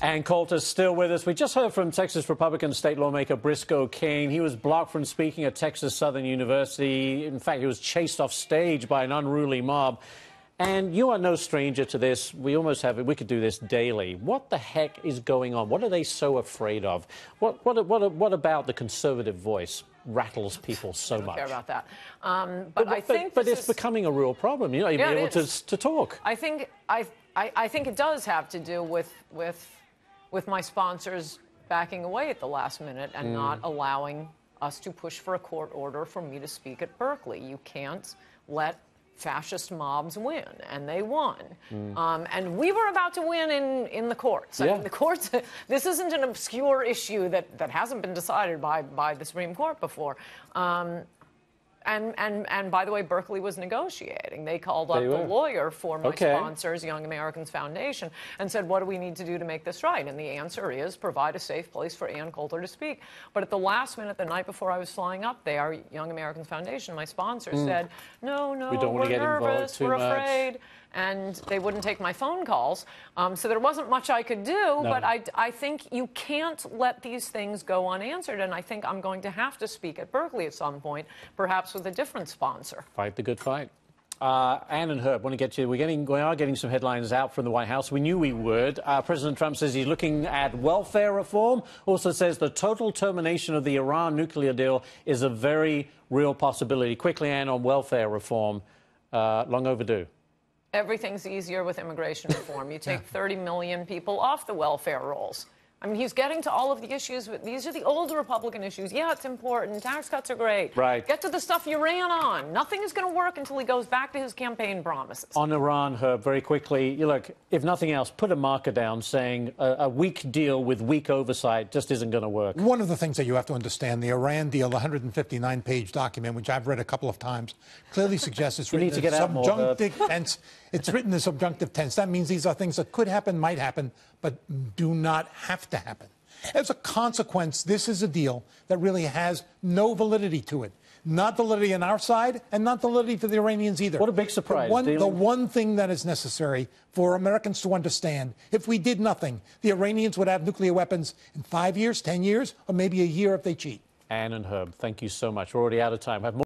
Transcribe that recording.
Ann Coulter still with us. We just heard from Texas Republican state lawmaker Briscoe Cain. He was blocked from speaking at Texas Southern University. In fact, he was chased off stage by an unruly mob. And you are no stranger to this. We almost have it. We could do this daily. What the heck is going on? What are they so afraid of? What about the conservative voice rattles people so much? I don't care about that. But it's becoming a real problem. You know, you'll be able to talk. I think it does have to do with my sponsors backing away at the last minute and not allowing us to push for a court order for me to speak at Berkeley. You can't let fascist mobs win, and they won. And we were about to win in the courts. I mean, the courts, this isn't an obscure issue that hasn't been decided by the Supreme Court before. And by the way, Berkeley was negotiating. They called up the lawyer for my sponsors, Young Americans Foundation, and said, what do we need to do to make this right? And the answer is provide a safe place for Ann Coulter to speak. But at the last minute, the night before I was flying up there, Young Americans Foundation, my sponsor, said, no, we don't want to get nervous, involved too we're afraid. And they wouldn't take my phone calls. So there wasn't much I could do, but I think you can't let these things go unanswered. And I think I'm going to have to speak at Berkeley at some point, perhaps with a different sponsor. Fight the good fight. Ann and Herb, want to get to you. We are getting some headlines out from the White House. We knew we would. President Trump says he's looking at welfare reform. Also says the total termination of the Iran nuclear deal is a very real possibility. Quickly, Ann, on welfare reform, long overdue. Everything's easier with immigration reform. You take 30 million people off the welfare rolls. I mean, he's getting to all of the issues. These are the old Republican issues. Yeah, it's important. Tax cuts are great. Right. Get to the stuff you ran on. Nothing is going to work until he goes back to his campaign promises. On Iran, Herb, very quickly, you look, if nothing else, put a marker down saying a weak deal with weak oversight just isn't going to work. One of the things that you have to understand, the Iran deal, the 159-page document, which I've read a couple of times, clearly suggests it's written in subjunctive tense. It's written in subjunctive tense. That means these are things that could happen, might happen, but do not have to happen. As a consequence, this is a deal that really has no validity to it. Not validity on our side, and not validity for the Iranians either. What a big surprise. The one thing that is necessary for Americans to understand, if we did nothing, the Iranians would have nuclear weapons in 5 years, 10 years, or maybe a year if they cheat. Ann and Herb, thank you so much. We're already out of time.